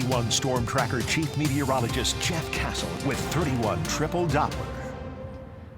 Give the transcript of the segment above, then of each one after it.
31 Storm Tracker Chief Meteorologist Jeff Castle with 31 Triple Doppler.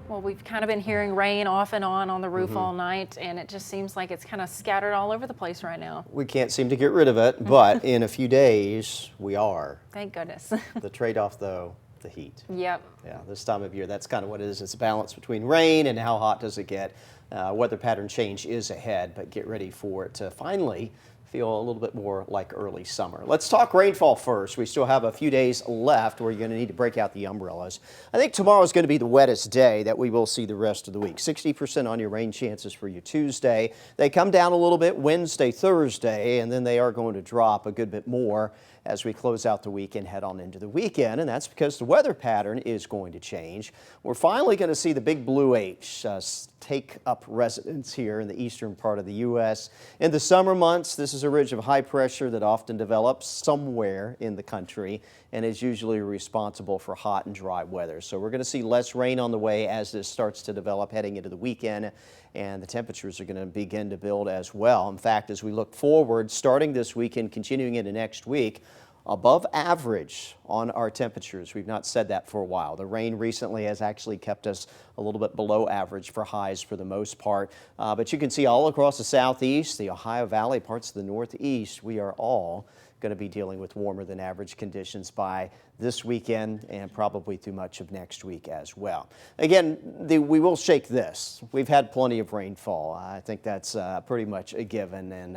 Well, we've kind of been hearing rain off and on the roof all night, and it just seems like it's kind of scattered all over the place right now. We can't seem to get rid of it, but in a few days, we are. Thank goodness. The trade-off, though, the heat. Yep. Yeah, this time of year, that's kind of what it is. It's a balance between rain and how hot does it get. Weather pattern change is ahead, but get ready for it to finally feel a little bit more like early summer. Let's talk rainfall first. We still have a few days left where you're going to need to break out the umbrellas. I think tomorrow is going to be the wettest day that we will see the rest of the week. 60% on your rain chances for you Tuesday. They come down a little bit Wednesday, Thursday, and then they are going to drop a good bit more as we close out the week and head on into the weekend, and that's because the weather pattern is going to change. We're finally going to see the big blue H take up residence here in the eastern part of the U.S. In the summer months, this is a ridge of high pressure that often develops somewhere in the country and is usually responsible for hot and dry weather. So we're going to see less rain on the way as this starts to develop heading into the weekend, and the temperatures are going to begin to build as well. In fact, as we look forward, starting this weekend, continuing into next week, above average on our temperatures. We've not said that for a while. The rain recently has actually kept us a little bit below average for highs for the most part. But you can see all across the southeast, the Ohio Valley, parts of the northeast, we are all going to be dealing with warmer than average conditions by this weekend and probably through much of next week as well. Again, we will shake this. We've had plenty of rainfall. I think that's pretty much a given and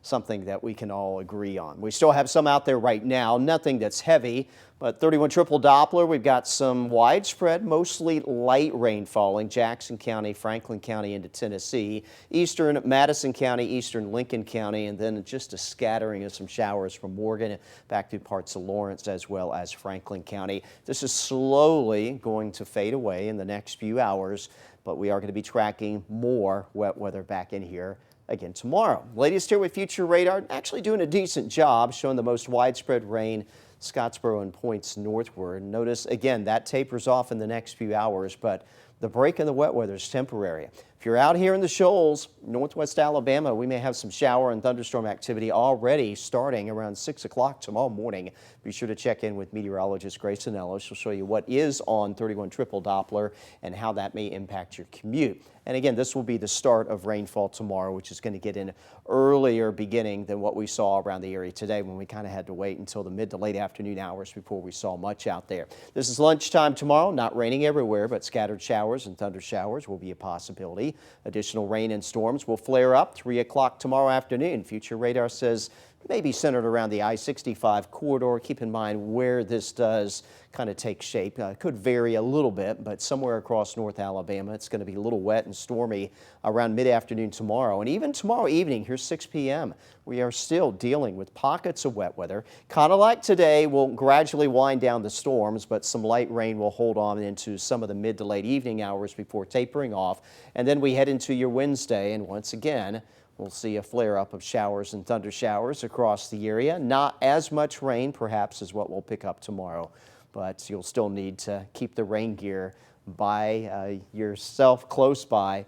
something that we can all agree on. We still have some out there right now, nothing that's heavy, but 31 triple Doppler, we've got some widespread, mostly light rain falling, Jackson County, Franklin County into Tennessee, eastern Madison County, eastern Lincoln County, and then just a scattering of some showers from Morgan back through parts of Lawrence as well as Franklin County. This is slowly going to fade away in the next few hours, but we are going to be tracking more wet weather back in here again tomorrow. Latest here with Future Radar, actually doing a decent job showing the most widespread rain, Scottsboro and points northward. Notice again that tapers off in the next few hours, but the break in the wet weather is temporary. If you're out here in the shoals, northwest Alabama, we may have some shower and thunderstorm activity already starting around 6 o'clock tomorrow morning. Be sure to check in with meteorologist Grace Anello. She'll show you what is on 31 triple Doppler and how that may impact your commute. And again, this will be the start of rainfall tomorrow, which is going to get an earlier beginning than what we saw around the area today when we kind of had to wait until the mid to late afternoon hours before we saw much out there. This is lunchtime tomorrow, not raining everywhere, but scattered showers and thunder showers will be a possibility. Additional rain and storms will flare up 3 o'clock tomorrow afternoon. Future Radar says maybe centered around the I-65 corridor. Keep in mind where this does kind of take shape. It could vary a little bit, but somewhere across North Alabama, it's going to be a little wet and stormy around mid-afternoon tomorrow. And even tomorrow evening, here's 6 p.m., we are still dealing with pockets of wet weather. Kind of like today, we'll gradually wind down the storms, but some light rain will hold on into some of the mid to late evening hours before tapering off. And then we head into your Wednesday, and once again, we'll see a flare-up of showers and thunder showers across the area. Not as much rain, perhaps, as what we'll pick up tomorrow, but you'll still need to keep the rain gear by yourself close by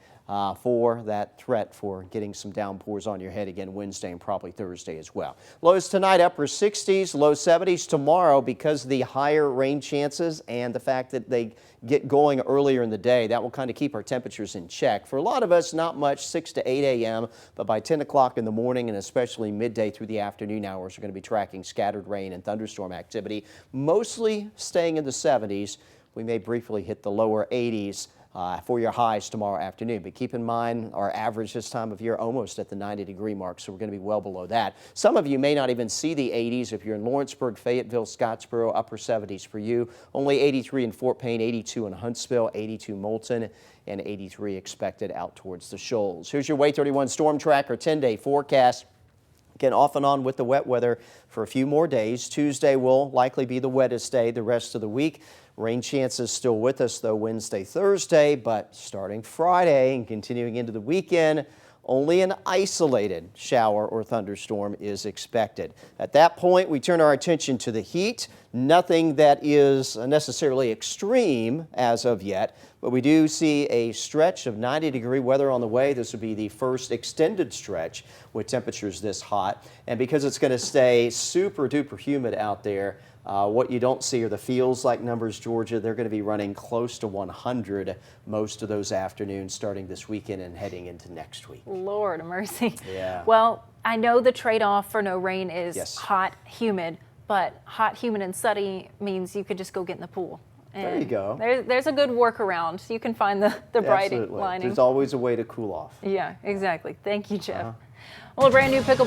for that threat for getting some downpours on your head again Wednesday and probably Thursday as well. Lows tonight, upper 60s, low 70s tomorrow because of the higher rain chances and the fact that they get going earlier in the day. That will kind of keep our temperatures in check. For a lot of us, not much, 6 to 8 a.m., but by 10 o'clock in the morning and especially midday through the afternoon hours, we're going to be tracking scattered rain and thunderstorm activity, mostly staying in the 70s. We may briefly hit the lower 80s for your highs tomorrow afternoon. But keep in mind our average this time of year almost at the 90-degree mark, so we're going to be well below that. Some of you may not even see the 80s if you're in Lawrenceburg, Fayetteville, Scottsboro, upper 70s for you. Only 83 in Fort Payne, 82 in Huntsville, 82 Moulton, and 83 expected out towards the shoals. Here's your Way 31 Storm Tracker 10-day forecast. Again, off and on with the wet weather for a few more days. Tuesday will likely be the wettest day the rest of the week. Rain chances still with us, though, Wednesday, Thursday, but starting Friday and continuing into the weekend, only an isolated shower or thunderstorm is expected. At that point, we turn our attention to the heat. Nothing that is necessarily extreme as of yet, but we do see a stretch of 90-degree weather on the way. This would be the first extended stretch with temperatures this hot. And because it's going to stay super duper humid out there, what you don't see are the feels like numbers, Georgia. They're going to be running close to 100 most of those afternoons starting this weekend and heading into next week. Lord of mercy. Yeah. Well, I know the trade-off for no rain is Yes. hot, humid, but hot, humid, and sunny means you could just go get in the pool. And There you go. There's a good workaround. You can find the bright Absolutely. lining. There's always a way to cool off. Yeah, exactly. Thank you, Jeff. Well, a brand new pickleball